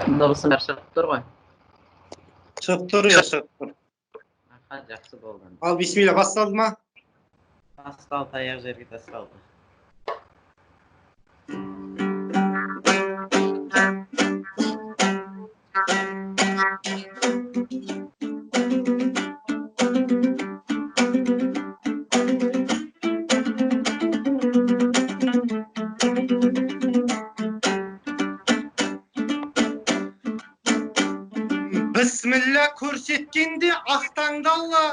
Dыбысым бәрі шығып тұр ғой. Шығып тұр, иә, шығып тұр. Жақсы болды. Ал, бисмилла, басталды ма? Басталды, аяқ жерге тасталды. Бісміллә көрсеткенде ақтаңды Алла.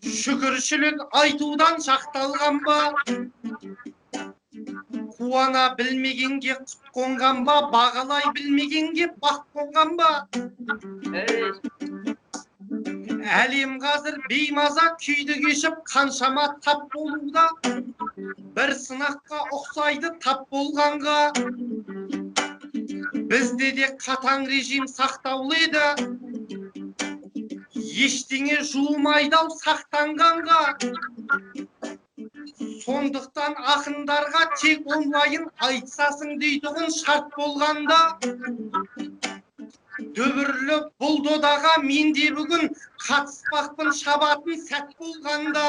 Шүкіршілік айтудан шақталған ба? Қуана білмегенге құт қонған ба? Бағалай білмегенге бақ қонған ба? Әлем қазір беймаза күйді кешіп қаншама тап болуда. Бір сынаққа ұқсайды тап болғанға. Бізде де қатаң режим сақтаулы еді. Ештеңе жуылмайды-ау сақтанғанға. Сондықтан ақындарға тек онлайн айтсасың дейтұғын шарт болғанда. Дөбірлі бұл додаға мен де бүгін қатыспақпын шабатын сәт болғанда.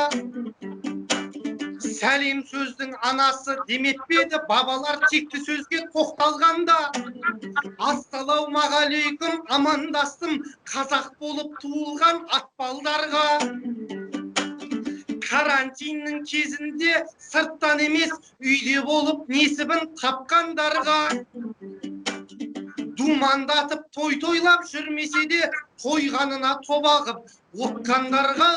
Сәлем сөздің анасы деметпеді, бабалар текті сөзге тоқталғанда. Ассалаумағалейкум, амандастым қазақ болып туылған атпалдарға. Карантиннің кезінде сырттан емес, үйде болып несібін тапқандарға. Думандатып той-тойлап жүрмесе де, тойғанына тобағып отқандарға.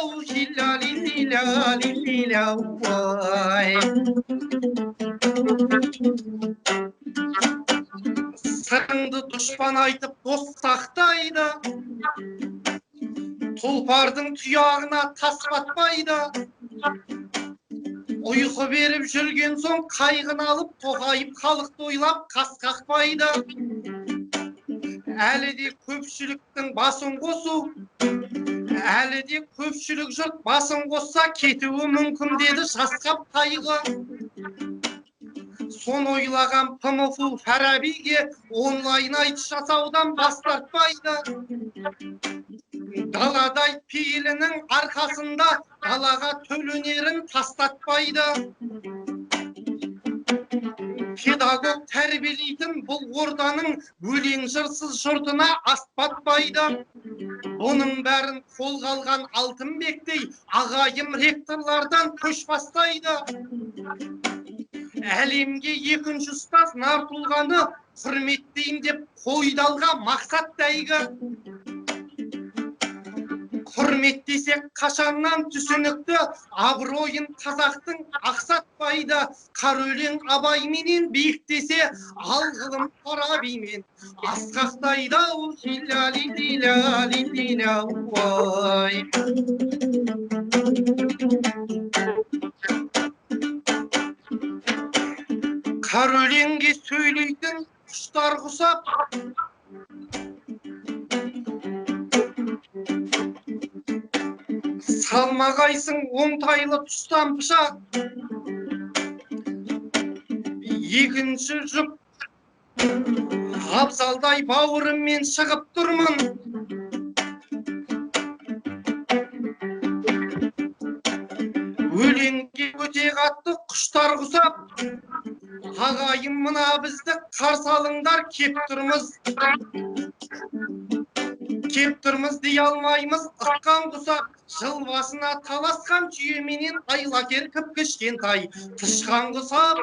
Сырыңды дұшпан айтып дос сақтайды, тұлпардың тұяғына тас батпайды. Ұйқы беріп жүрген соң қайғын алып, тоқайып халықты ойлап қас қақпайды. Әлі де көпшіліктің басын қосу, әлі де көпшілік жұрт басын қосса кетуі мүмкін деді жасқап қайғы. Сон ойлаған ПМФУ Фарабиге онлайн айтыс жасаудан бас тартпайды. Даладай пейілінің арқасында далаға төленерін тастатпайды. Педагог тәрбиелейтін бұл орданың өлең жырсыз жұртына аспатпайды. Бұның бәрін қолға алған Алтынбектей ағайым ректорлардан көш бастайды. Әлемге екінші ұстаз Нартулғаны құрметтейін деп қойдалға мақсат тәйгі. Құрметтесек қашаннан түсінікті, абыройын қазақтың ақсатпайды. Қар өлең Абайменен биіктесе, алғылым Фарабимен асқақтайды. Қар өлеңге сөйлейтін құштар құсап, салмағайсың оңтайлы тұстан пышақ. Екінші жұп абзалдай бауырыммен шығып тұрмын. Өлеңге өте қатты құштар құсап, ағайым мына бізді қарсы алыңдар, кеп тұрмыз дей алмаймыз ыққан құсап. Жыл басына таласқан түйеменен айлакер кішкентай тышқан құсап.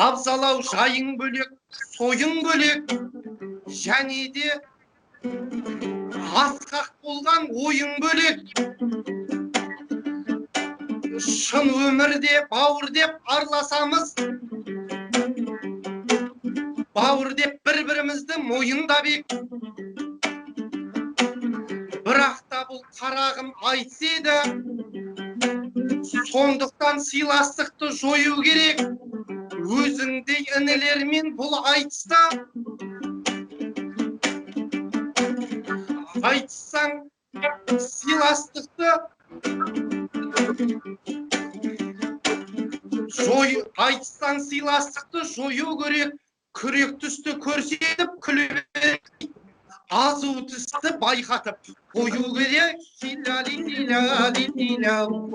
Абзалау жайың бөлек, сойың бөлек, және де асқақ болған ойың бөлек. Шын өмірде бауыр деп араласамыз, бауыр деп бір-бірімізді мойында бек. Бірақ та бұл қарағым айтыс еді, сондықтан сыйластықты жою керек. Өзіңдей інілермен бұл айтыста айтсаң сыйластықты Айтыстан сыйластықты жою керек, күрек түсті көрсетіп күліп азу түсті байқатып қою керек.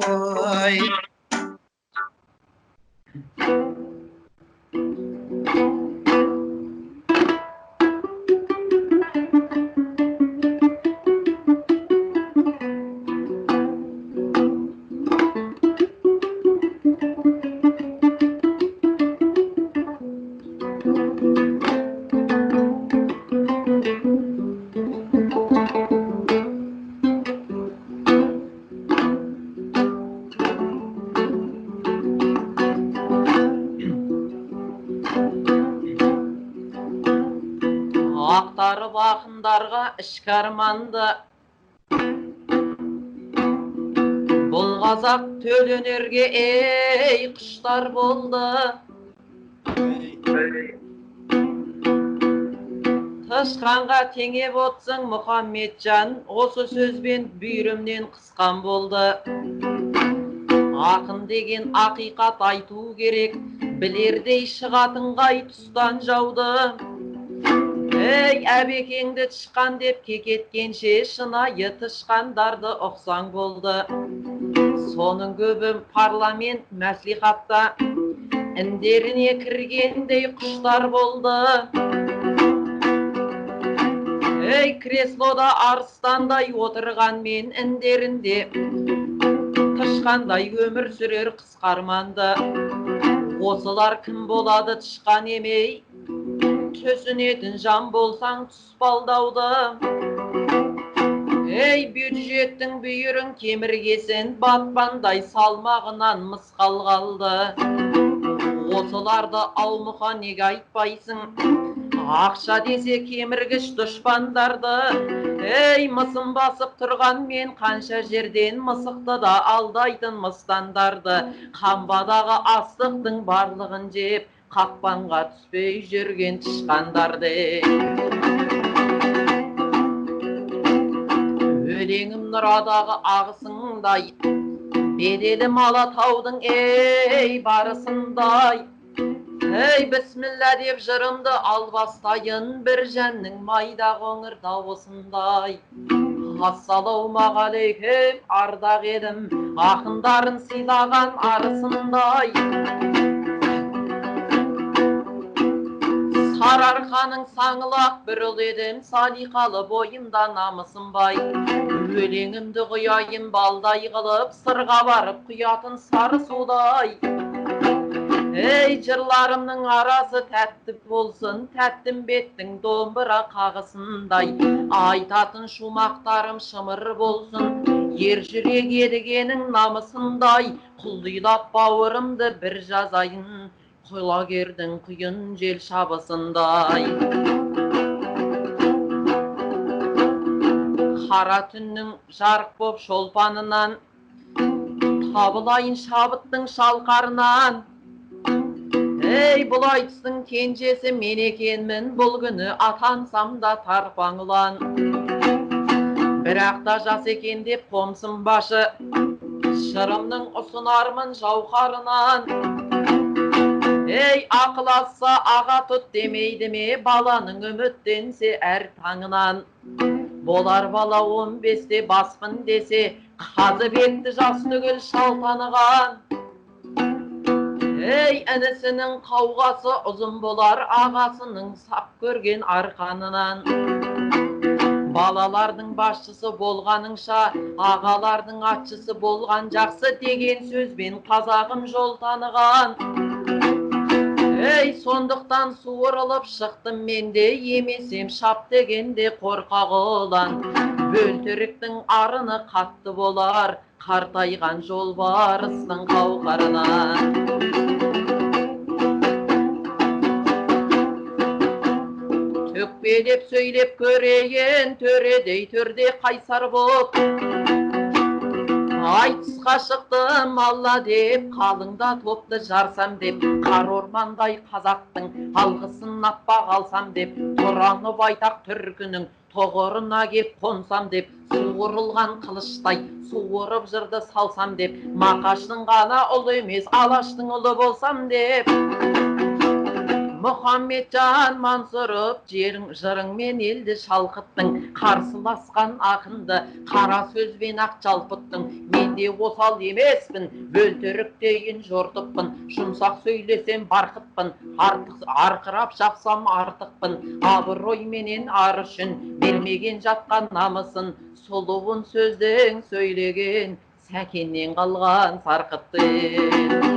Ой. Ақтарып ақындарға ішкі арманды, бұл қазақ төл өнерге ей құштар болды. Тышқанға теңеп отсың Мұхаммеджан, осы сөзбен бүйірімнен қысқан болды. Ақын деген ақиқат айту керек, білердей шығатын қай тұстан жауды. Ей, әбекеңді тышқан деп кекеткенше, шынайы тышқандарды ұқсаң болды. Соның көбі парламент мәслихатта індеріне кіргендей құштар болды. Ей, креслода арыстандай отырған мен індерінде тышқандай өмір сүрер қысқарманды. Осылар кім болады тышқан емей, түсінетін жан болсаң тұспалдауды. Ей, бюджеттің бүйірін кеміргесін, батпандай салмағынан мысқал қалды. Осыларды аумыға неге айтпайсың, ақша десе кеміргіш дұшпандарды. Ей, мысын басып тұрған мен қанша жерден мысықты да алдайтын мыстандарды. Қамбадағы астықтың барлығын жеп, қақпанға түспей жүрген тышқандарды. Өлеңім нұрадағы ағысыңдай, беделім Алатаудың ей барысындай. Ей, бісміллә деп жырымды албастайын, бір жәннің майда қоңыр дауысындай. Ассалаумағалейкем, ардақ едім, ақындарын сыйлаған арысындай. Сарыарқаның саңылақ бір ұл едім, салиқалы бойымда намысым бай. Өлеңімді құяйын балдай қылып, сырға барып құятын сары судай. Ей, жырларымның арасы тәтті болсын, тәттім беттің домбыра қағысындай. Айтатын шумақтарым шымыр болсын, ер жүрек едігенің намысындай. Құлдилап бауырымды бір жазайын, құлагердің құйын жел шабысындай. Қара түннің жарық боп шолпанынан, табылайын шабыттың шалқарынан. Ей, бұл айтыстың кенжесі мен екенмін, бұл күні атансам да тарпаңлан. Бірақ та жас екен деп қомсым башы, шырымның ұсынармын жауқарынан. Ей, ақыл асса аға тұт демейді ме, баланың үміттенсе әр таңынан. Болар бала 15-те баспын десе, қазы бетті жас түгіл шал таныған. Ей, інісінің қауғасы ұзын болар, ағасының сап көрген арқанынан. Балалардың басшысы болғаныңша, ағалардың атшысы болған жақсы деген сөзбен қазағым жол таныған. Ей, сондықтан суырылып шықтым менде, емесем шап дегенде қорқақ olan. Бөлтіріктің арыны қатты болар, қартайған жолбарыстың қауқарынан. Төкпелеп сөйлеп көрейін, төредей түрде қайсар боп. Айтыс тұрмысқа шықтым алла деп, қалыңда топты жарсам деп, қар ормандай қазақтың алғысын аппақ алсам деп, тұраны байтақ түркінің тоғырына кеп қонсам деп, суырылған қылыштай суырып жырды салсам деп, мақаштың ғана ұлы емес алаштың ұлы болсам деп. Мұхаммеджан Мансұров жырыңмен елді шалқыттың, қарсыласқан ақынды қара сөзбен ақ жалпыттың. Мен де осал емеспін, бөлтіріктейін жортыппын, жұмсақ сөйлесем барқытпын, арқырап шапсам артықпын. Абыройменен ар үшін бермеген жатқан намысын, сұлуын сөздің сөйлеген сәкеннен қалған сарқыттың.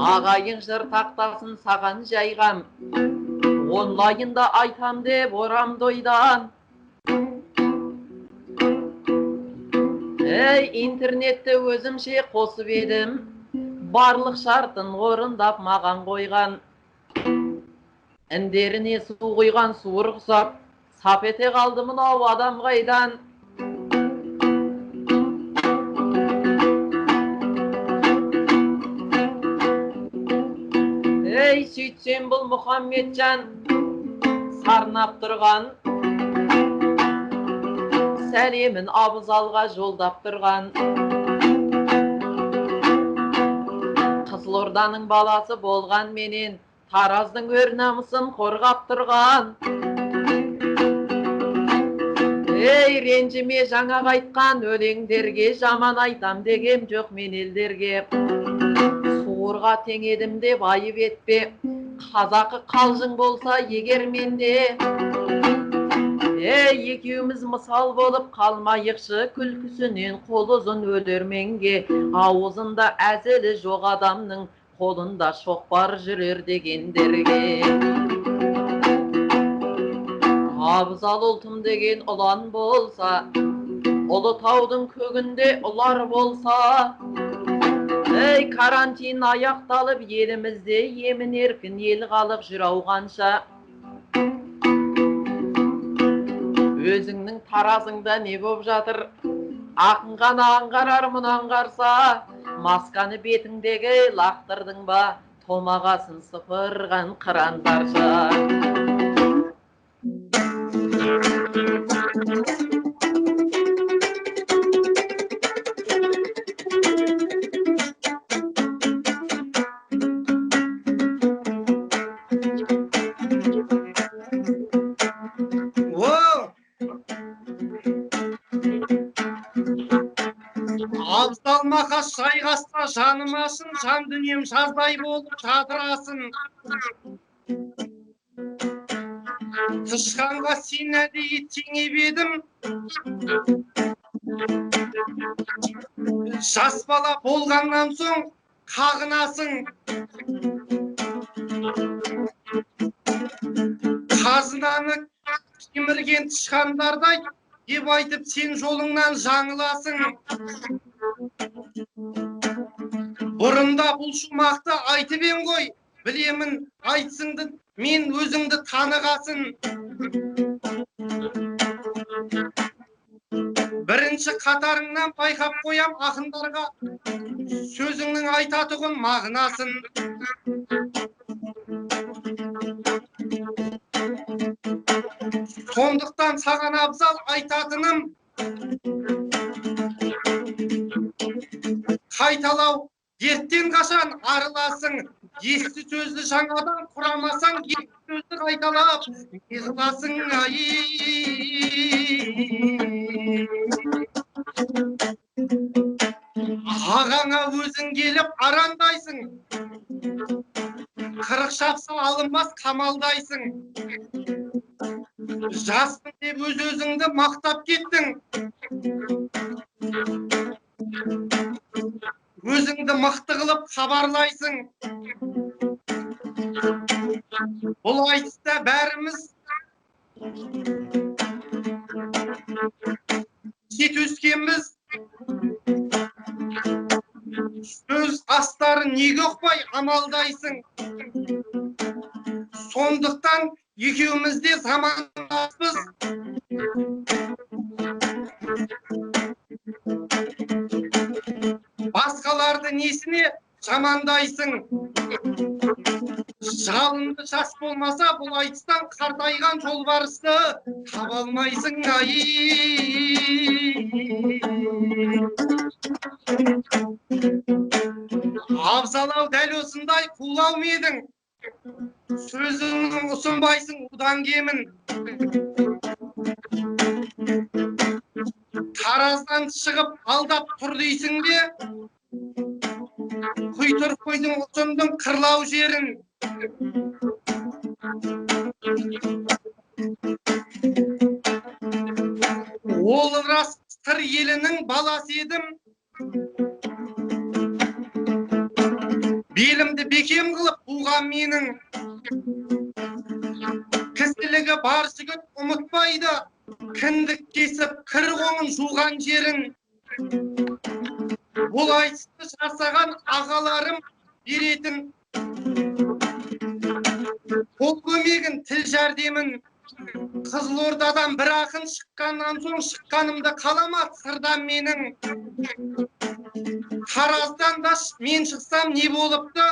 Ағайын жыр тақтасын саған жайғам, онлайында айтам деп орамды ойдан. Интернетті өзімше қосып едім, барлық шартын орындап маған қойған. Індеріне су құйған суыр құсап, сап ете қалды мынау адам қайдан. Сөйтсем бұл Мұхаммеджан сарнап тұрған, сәлемін Абзалға жолдап тұрған. Қызылорданың баласы болған менен, Тараздың өр намысын қорғап тұрған. Ренжіме жаңа қайтқан өлеңдерге, жаман айтам дегем жоқ мен елдерге. Суырға теңедім деп айып етпе, қазақы қалжың болса егер менде. Екеуміз мысал болып қалмайықшы, күлкісінен қол ұзын өлерменге. Ауызында әзілі жоқ адамның, қолында шоқпар жүрер дегендерге. Абзал ұлтым деген ұлан болса, Ұлытаудың көгінде ұлар болса. Карантин аяқталып елімізде емін еркін ел қалып жүр ауғанша. Өзіңнің таразыңда не боп жатыр, ақын ғана аңғарар мұны аңғарса. Масканы бетіңдегі лақтырдың ба, томағасын сыпырған қырандарша. Абзал мақаш шайғасқа жанымасын, жан дүнием жаздай болып жадырасын. Тышқанға сен әдейі теңеп едім, жас бала болғаннан соң қағынасың. Қазынаны кемірген тышқандардай деп айтып сен жолыңнан жаңыласың. Бұрында бұл шумақты айтып ем ғой, білемін айтсыңды, мен өзіңді танығасын. Бірінші қатарыңнан байқап қоям ақындарға сөзіңнің айтатұғын мағынасын. Сондықтан саған абзал айтатыным, қайталау дерттен қашан арыласың. Есті сөзді жаңадан құрамасаң, есті сөзді қайталап неғыласың. Ағаңа өзің келіп арандайсың, қырық шапса алынбас қамалдайсың. Жаспын деп өз-өзіңді мақтап кеттің, өзіңді мықты қылып хабарлайсың. Бұл айтыста бәріміз сет өскенбіз. Сөз астары неге ұқпай амалдайсың. Сондықтан екеуміз де замандаспыз. несіне жамандайсың. Жалынды жас болмаса, бұл айтыстан қартайған жолбарысты таба алмайсың, ай. Абзал-ау, дәл осындай қулау ма едің? Сөзіңнің ұсынбайсың удан кемін. Тараздан шығып алдап тұр дейсің бе? Құйтыр қойдың ұсындың қырлау жерін. Ол рас сыр елінің баласы едім. Белімді бекем қылып буған менің. Кісілігі бар жігіт ұмытпайды, кіндік кесіп кір қоңын жуған жерін. Бұл айтысты жасаған ағаларым беретін қол көмегін, тіл жәрдемін. Қызылордадан бір ақын шыққаннан соң шыққанымды қалама сырдан менің. Тараздан да мен шықсам не болыпты?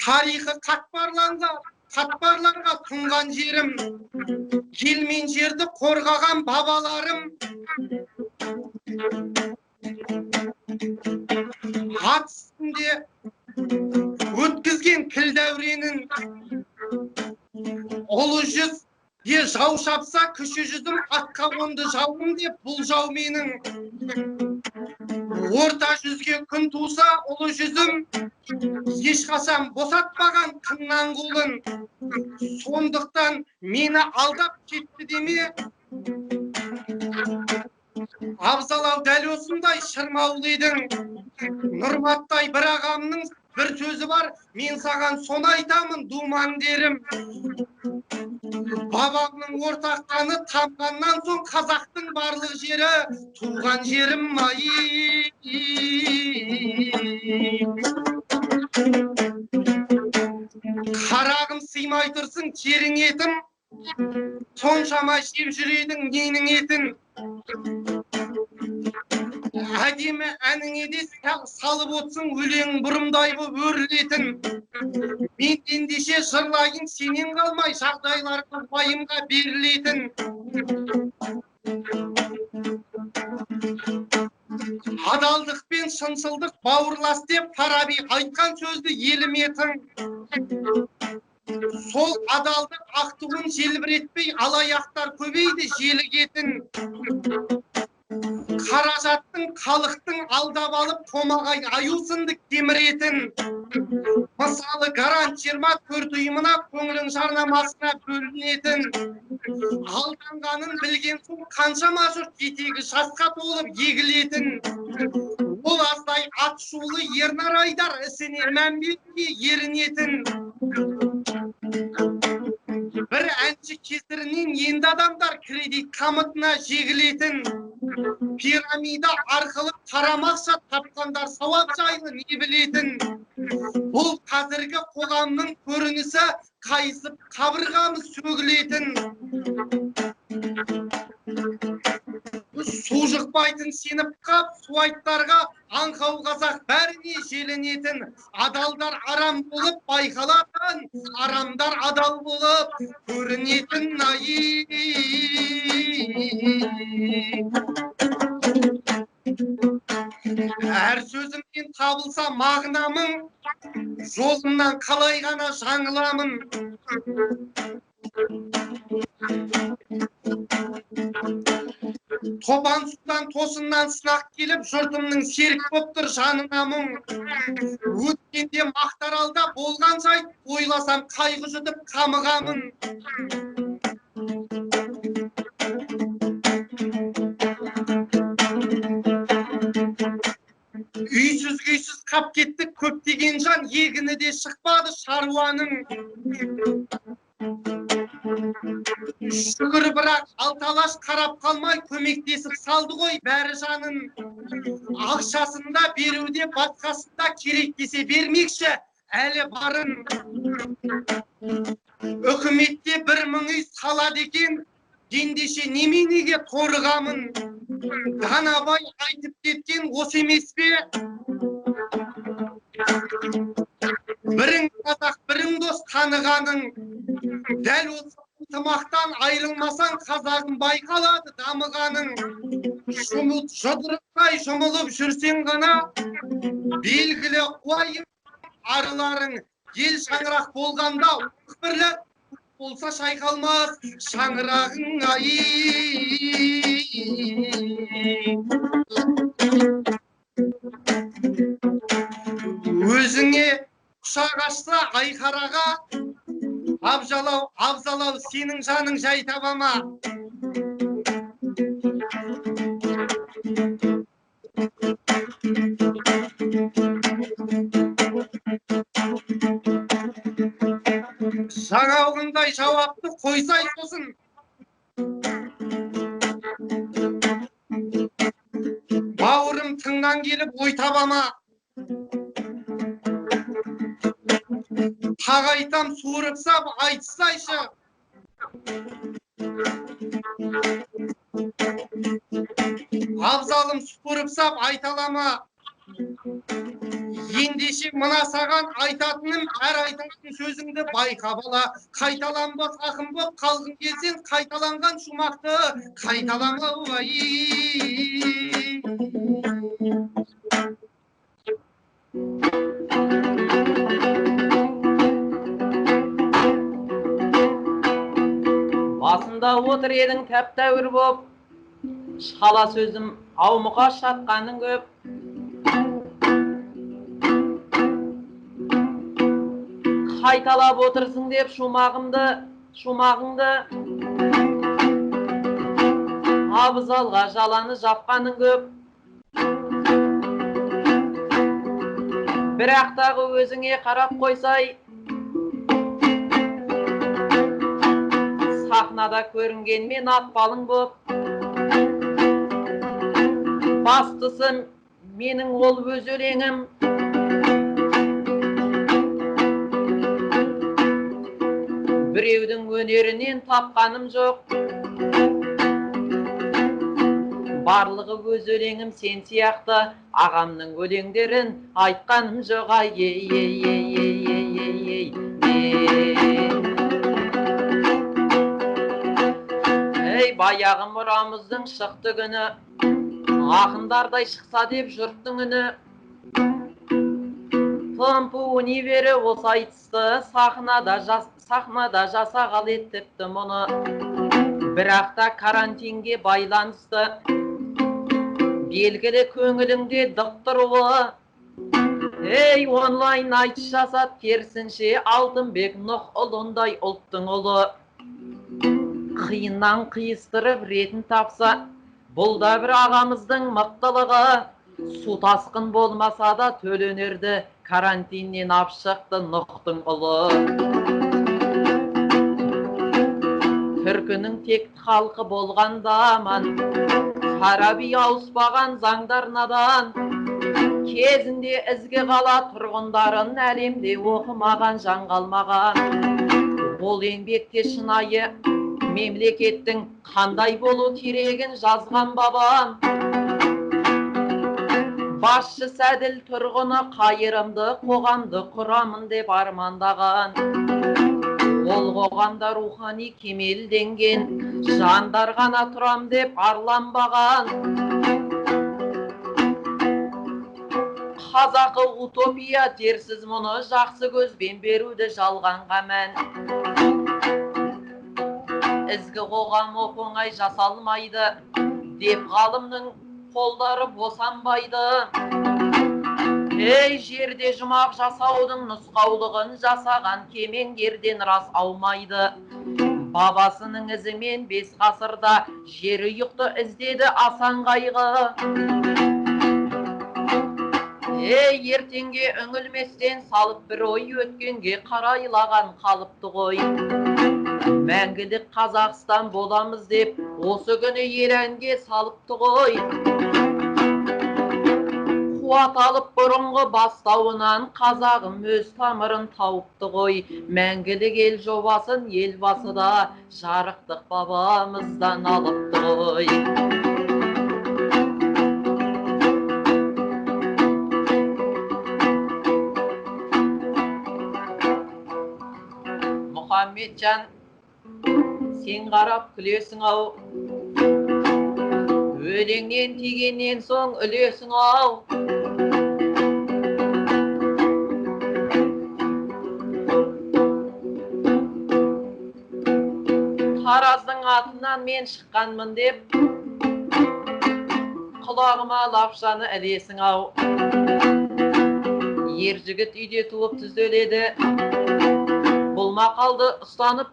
Тарихы қатпарларға тұнған жерім. Ел мен жерді қорғаған бабаларым. Ат үстінде өткізген кіл дәуренін. Ұлы жүз жау шапса, кіші жүзім атқа қонды жауым деп бұл жау менің. Орта жүзге күн туса, ұлы жүзім ешқашан босатпаған қыннан қолын. Сондықтан мені алдап кетті деме. Абзал-ау, дәл осындай шырмаулы едің. Нұрматтай бір ағамның бір сөзі бар, мен саған соны айтамын, думан дерім. Бабамның ортақтаны тамғаннан соң қазақтың барлық жері туған жерім, ай. Қарағым сыймай тұрсың терің етім, соншама жеп жүредің ненің етін. Әдемі әніңе де салып отсың өлең бұрымдай боп өрілетін. Мен ендеше жырлайын сенен қалмай, жағдайларды уайымға берілетін. Адалдық пен шыншылдық бауырлас деп Фараби айтқан сөзді елеметін. Сол адалдық ақтығын желбіретпей, алаяқтар көбейді желігетін. Қаражаттың халықтың алдап алып томағай аюсынды кеміретін. Мысалы гарант 24 ұйымына көңілің жарнамасына бөлінетін. Алданғанын білген соң қаншама жұрт етегі жасқа толып егілетін. Ол аздай ат шулы Ернар Айдар ісіне мән бермей ерінетін. Бір әнші кесірінен енді адамдар кредит қамытына жегілетін. Пирамида арқылы қарамақша тапқандар сауап жайлы не білетін. Бұл қазіргі қоғамның көрінісі, қайысып қабырғамыз сөгілетін. Су жықпайтын сеніп қап, суайттарға аңқау қазақ бәріне желенетін. Адалдар арам болып байқалатын, арамдар адал болып көрінетін, ай. Әр сөзімнен табылса мағынамын, жолымнан қалай ғана жаңыламын. Тобан судан тосыннан сынақ келіп, жұртымның серік боп тұр жанына мұң. Өткенде Мақтаралда болған жайт, ойласам қайғы жұтып қамығамын. Үйсіз-күйсіз қап кетті көптеген жан, егіні де шықпады шаруаның. Шүкір бірақ алталаш қарап қалмай көмектесіп салды ғой бәрі жанын. Ақшасында беруде басқасында керек десе бермекші әлі барын. Үкіметте 1000 үй салады екен, ендеше неменеге торығамын? Данабай айтып кеткен осы емес пе? Бірің қазақ, бірің дос танығаның. Дәл осы ынтымақтан айрылмасаң қазағың байқалады дамығаның. Жұдырықтай жұмылып жүрсең ғана белгілі қуайым арыларың. Ел шаңырақ болғанда бірлі болса шайқалмас шаңырағың ай. Өзіңе құшақ ашса айқараға, абзалау сенің жаның жай таба ма? Жаңалғындай жауапты қойсай сосын. Бауырым тыңнан келіп ой таба ма? Қағайтам суырып сап айтсайшы. Абзалым суырып сап айталама. Ендеше мына саған айтатыным, әр айтатын сөзіңді байқа бала. Қайталанбас ақын боп қалғың келсең, қайталанған шумақты қайталамау ай. Басында отыр едің тәп-тәуір боп, шала сөзім аумұқа шатқаның көп. Қайталап отырсың деп шумағыңды, абзалға жаланы жапқаның көп. Бірақтағы өзіңе қарап қойсай, сахнада көрінгенмен атпалың боп. Бастысы менің ол өз өлеңім, біреудің өнерінен тапқаным жоқ. Барлығы өз өлеңім сен сияқты, ағамның өлеңдерін айтқаным жоқ. Ей, баяғы мұрамыздың шықты күні, ақындардай шықса деп жұрттың үні. Тымпу универі осы айтысты, сахнада жасағал еттіпті мұны. Бірақта карантинге байланысты, белгілі көңіліңде дықтыруы. Ей, онлайн айтыс жасат керсінше, Алтынбек Нұх ұлындай ұлттың ұлы. Қиыннан қиыстырып ретін тапса, бұл да бір ағамыздың мықтылығы. Су тасқын болмаса да төленерді, карантиннен ап шықты Нұхтың ұлы. Түркінің текті халқы болғанда аман, Фараби ауыспаған заңдар надан. Кезінде ізгі қала тұрғындарын әлемде оқымаған жан қалмаған. Ол еңбекте шынайы мемлекеттің қандай болу керегін жазған бабам. Басшы сәділ тұрғыны қайырымды қоғамды құрамын деп армандаған. Ол қоғамда рухани кемелденген жандар ғана тұрам деп арланбаған. Қазақы утопия дерсіз мұны, жақсы көзбен беруді жалғанға мән. Ізгі қоғам оп-оңай жасалмайды деп ғалымның қолдары босанбайды. Ей, жерде жұмақ жасаудың нұсқаулығын жасаған кемеңгерден рас аумайды. Бабасының ізімен 5 ғасырда жер ұйықты іздеді асан қайғы. Ей, ертеңге үңілместен салып бір ой, өткенге қарайлаған қалыпты ғой. Мәңгілік Қазақстан боламыз деп осы күні ел әнге салыпты ғой. қуат алып бұрынғы бастауынан қазағым өз тамырын тауыпты ғой. Мәңгілік ел жобасын елбасы да жарықтық бабамыздан алыпты ғой. Мұхаммеджан, сен қарап күлесің ау, өлеңнен тигеннен соң үлесің ау. Тараздың атынан мен шыққанмын деп, құлағыма лапшаны ілесің ау. Ер жігіт үйде туып түзеледі, бұл мақалды ұстанып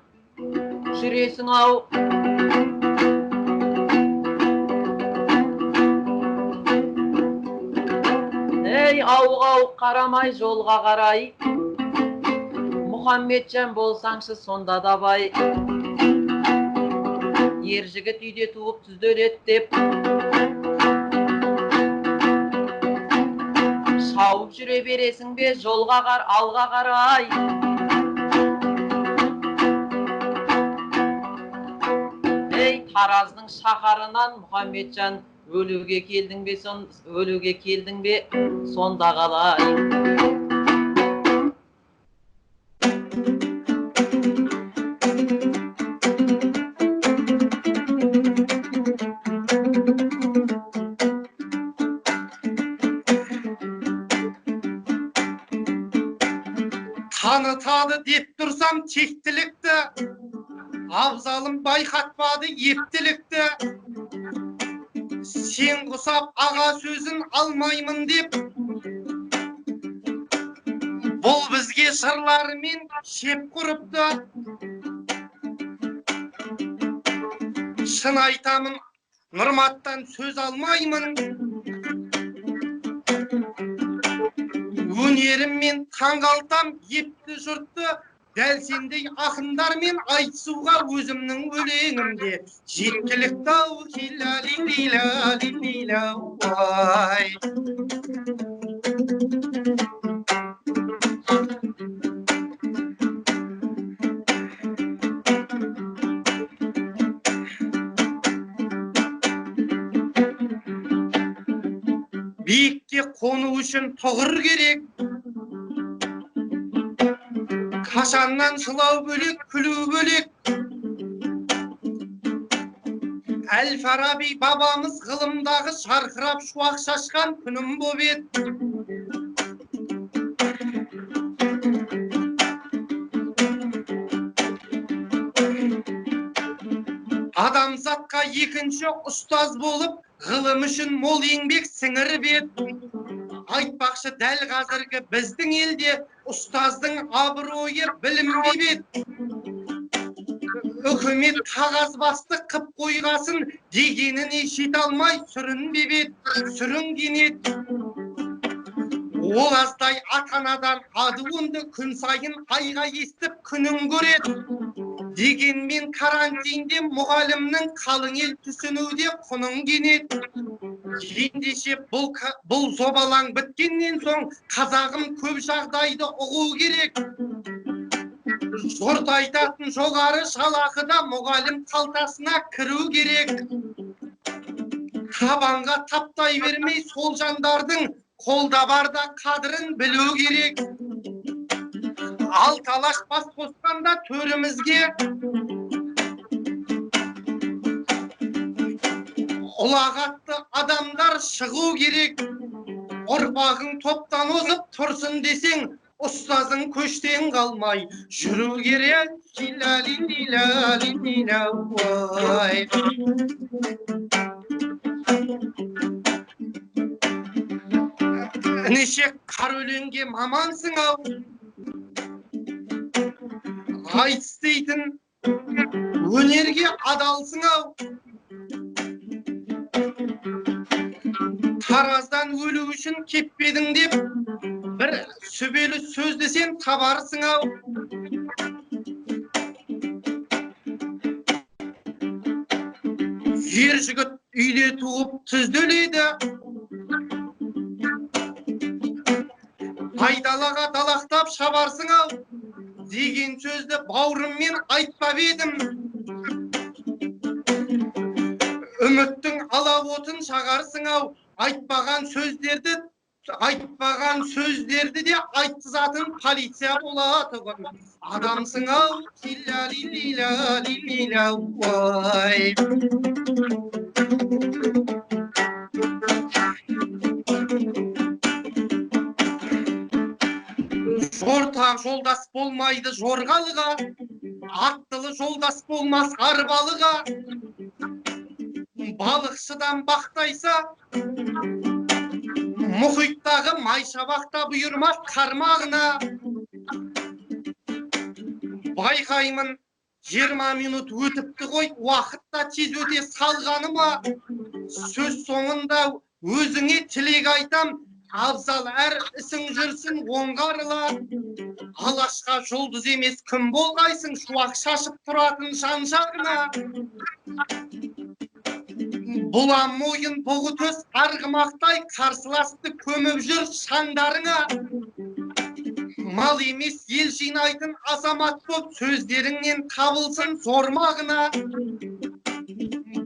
жүресің ау. Ей ауық-ауық қарамай жолға қарай, Мұхаммеджан болсаңшы сонда да бай. Ер жігіт үйде туып түзеледі деп, шауып жүре бересің бе жолға алға қарай. Ей Тараздың шаһарынан Мұхаммеджан, өлуге келдің бе сонда қалай. Танытады деп тұрсам тектілікті, абзалым байқатпады ептілікті. Сен құсап аға сөзін алмаймын деп, бұл бізге сырларымен шеп құрыпты. Шын айтамын, Нұрматтан сөз алмаймын. Өнеріммен таңғалтам епті жұртты, дәл сендей ақындармен айтысуға өзімнің өлеңімде жеткілікті ау. Биікке қону үшін тұғыр керек, қашаннан жылау бөлек, күлу бөлек. Әл-Фараби бабамыз ғылымдағы шарқырап шуақ шашқан күнім боп еді. Адамзатқа екінші ұстаз болып, ғылым үшін мол еңбек сіңіріп еді. Айтпақшы дәл қазіргі біздің елде ұстаздың абыройы білінбей еді. Үкімет қағазбасты қып қойғасын дегеніне жете алмай сүрінбеп еді, сүрінген еді. Ол аздай ата-анадан адуынды күн сайын айға естіп күнін көреді. Дегенмен карантинде мұғалімнің қалың ел түсінуде құнын кенеді. Ендеше бұл зобалаң біткеннен соң қазағым көп жағдайды ұғу керек. Жұрт айтатын жоғары жалақыда мұғалім қалтасына кіру керек. Табанға таптай бермей сол жандардың қолда барда қадірін білу керек. Ал талаш бас қосқанда төрімізге ұлағатты адамдар шығу керек. Ұрпағың топтан озып тұрсын десең, ұстазың көштен қалмай жүру керек. Неше қар өлеңге мамансың ау, айтыс дейтін өнерге адалсың ау. Тараздан өлу үшін кеппедің деп, бір сөбелі сөз десен табарсың ау. Ер жігіт үйде туып түзделеді, айдалаға далақтап шабарсың ау деген сөзді бауырыммен айтпап едім. Үміттің алауытын шағарсың ау айтпаған сөздерді де айтқызатын полиция болады ғой. Адамсың ау лила ой. Жортақ жолдас болмайды жорғалыға, аттылы жолдас болмас арбалыға. Балықшыдан бақтайса, мұхиттағы майшабақта бұйырмас қармағына. Байқаймын 20 минут өтіпті ғой, уақытта тез өте салғаныма. Сөз соңында өзіңе тілек айтам, абзал әр ісің жүрсін оңғарыла. Алашқа жұлдыз емес кім болғайсың, шуақ шашып тұратын шаншағына. Бұлам мойын бұғы төс арғымақтай қарсыласты көміп жүр шаңдарыңа. Мал емес ел жинайтын азамат боп сөздеріңнен қабылсын зормағына.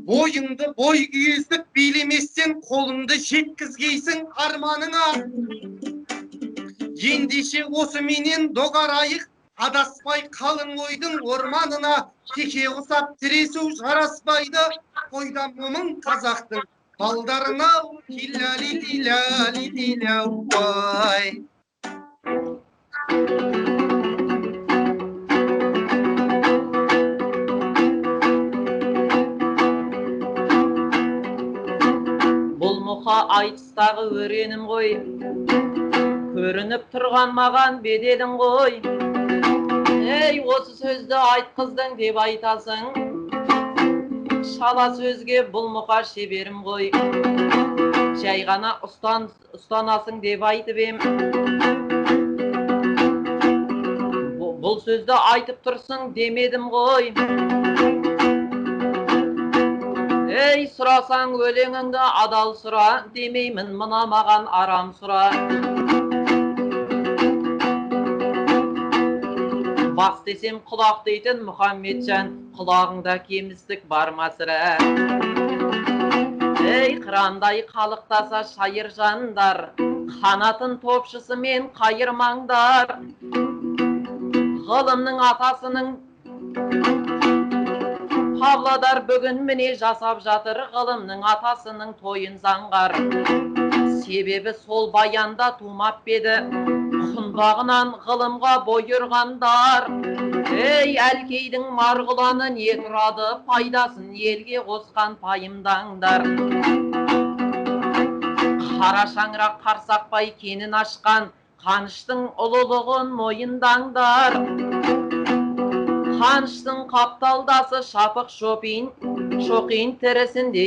Бойыңды бой күйездік билеместен қолыңды жеткізгейсің арманыңа. Ендеше осы менен доғарайық, адаспай қалың ойдың орманына. Теке құсап тіресу жараспайды, қойдан момын қазақтың балдарына. Лила ой. Бұл мұқа айтыстағы өренім ғой, көрініп тұрған маған беделің ғой. Ей, осы сөзді айтқыздың деп айтасың, шала сөзге бұл мұқа шеберім ғой. Жай ғана ұстанасың деп айтып ем. Бұл сөзді айтып тұрсың демедім ғой. Ей, сұрасаң өлеңіңді адал сұра, демеймін мына маған арам сұра. Бас десем құлақ дейтін Мұхаммеджан, құлағыңда кемістік бар ма сірә? Ей, қырандай қалықтаса шайыр жандар, қанатын топшысымен қайырмаңдар. Ғылымның атасының Павлодар бүгін міне жасап жатыр ғылымның атасының тойын заңғар. Себебі сол баянда тумап беді, құнбағынан ғылымға бой ұрғандар. Ей, әлкейдің марғұланы не тұрады, пайдасын елге қосқан пайымдаңдар. Қара шаңырақ қарсақпай кенін ашқан, қаныштың ұлылығын мойындаңдар. Қаныштың қапталдасы шапық шоқин тірісінде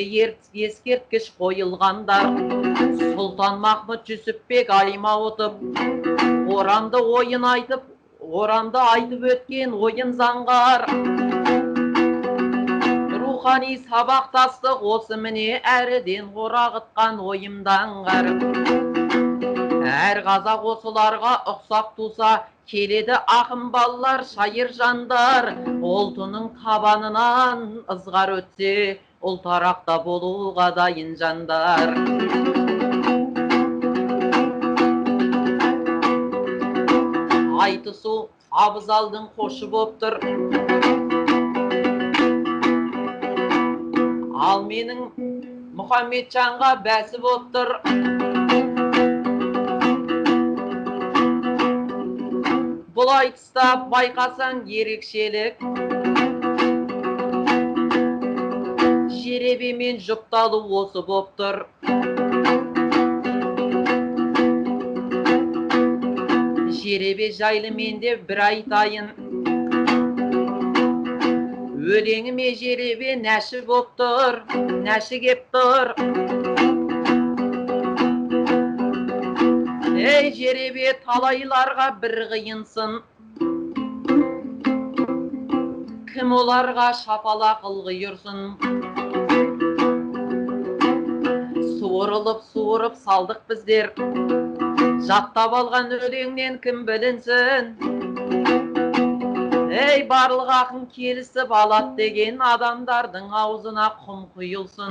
ескерткіш қойылғандар. Сұлтан Махмұд Жүсіпбек Аймауытов орамды ойын айтып, орамды айтып өткен ойын заңғар. Рухани сабақтастық осы міне әріден орағытқан ойымдаңғар. Әр қазақ осыларға ұқсап туса, келеді ақын балалар, шайыр жандар. Олтының табанынан ызғар өтсе, ұлтарақта болуға дайын жандар. Айтысу абзалдың қошы боп тұр. Ал менің Мұхаммеджанға бәсі боп тұр. Бұл айтыста байқасаң ерекшелік, жеребемен жұпталу осы боп тұр. Жеребе жайлы менде бір айтайын, өлеңіме жеребе нәші боп тұр, нәші кеп тұр. Ей, жеребе талайларға бір қиынсын, кім оларға шапала қылғы үрсін. Суырылып салдық біздер, Жаттап алған өлеңнен кім білінсін? Ей, барлық ақын келісіп алат деген адамдардың аузына құм құйылсын.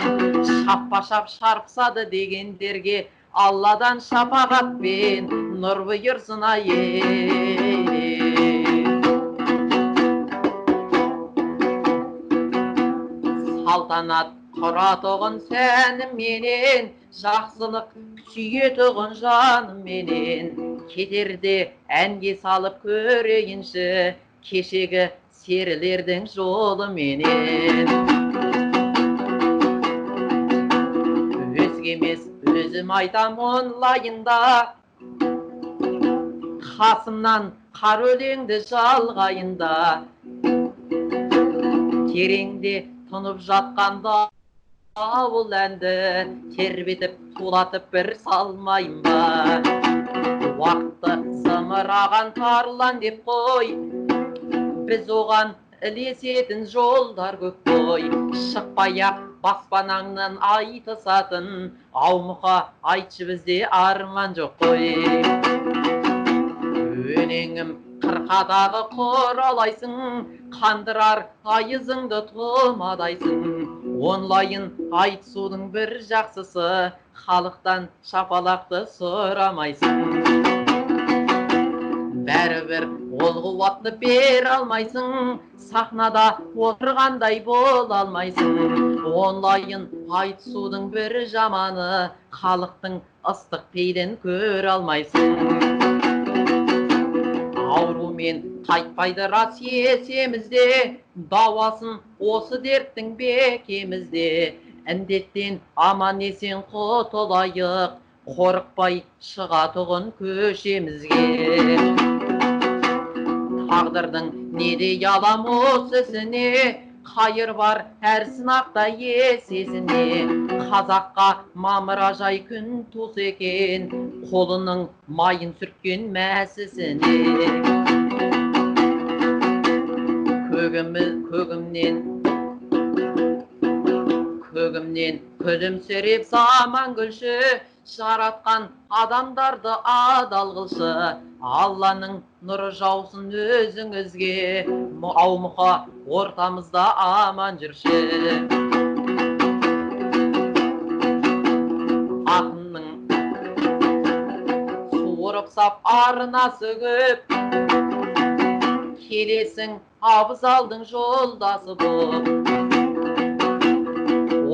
Шаппа-шап шарпсады дегендерге Алладан шапағатпен нұр бұйырсын Салтанат құратұғын сәніменен, жақсылық сүйетұғын жаныменен, кетерде әнге салып көрейінші, кешегі серілердің жолыменен. Өзге емес, өзім айтам онлайында, қасымнан қар өлеңді жалғайында, тереңде тұнып жатқанда ауыл әнді тербетіп тулатып бір салмайын ба? Уақытты зымыраған тарлан деп қой, біз оған ілесетін жолдар көп қой. Шықпай-ақ баспанаңнан айтысатын, аумұқа айтшы бізде арман жоқ қой. Өлеңім қырқадағы құралайсың, қандырар айызыңды тұмадайсың. Онлайын айтысудың бір жақсысы, халықтан шапалақты сұрамайсың. Бәрібір ол қуатты бер алмайсың, сахнада отырғандай бол алмайсың. Онлайын айтысудың бір жаманы, халықтың ыстық пейілін көр алмайсың. Аурумен қайтпайды рас есемізде, дауасын осы дерттің бекемізде. Індеттен аман есен құтылайық, қорықпай шығатұғын көшемізге. Тағдырдың неде ялам осы ісіне, қайыр бар әр сынақта есесіне. Қазаққа мамыражай күн тусы екен, қолының майын сүрткен мәсісіне. Көгімнен күлімсіреп заман гүлші, жаратқан адамдарды адал қылшы. Алланың нұры жаусын өзіңізге, аумұқа ортамызда аман жүрші. Ақынның суырып сап арнасы көп, келесің абзалдың жолдасы боп.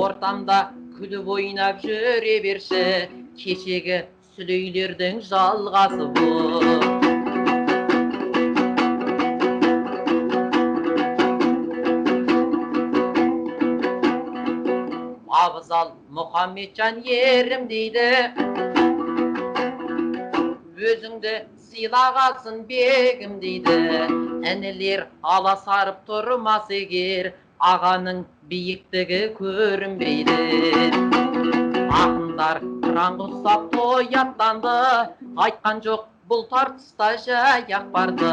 Ортамда күліп ойнап жүре берші, кешегі сүлейлердің жалғасы боп. Абзал Мұхаммеджан ерім дейді, өзіңді сыйлағасын бегім дейді. Інілер аласарып тұрмас егер, ағаның биіктігі көрінбейді. Ақындар қыраңғы ұстап тояттанды, айтқан жоқ бұл тартыста жаяқ барды.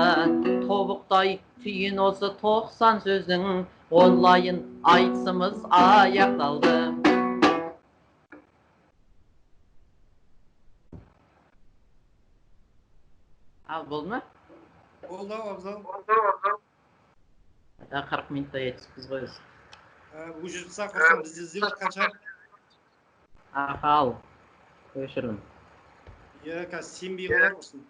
Тобықтай түйін осы 90 сөздің, онлайын айтысымыз аяқталды. Ал, болды ма? Болды, абзал. 40 минутта жетіспіз ғой. Уже қосам бізде зілік қанша? Ал, көшірім. Қазір сенбей қалар осыны.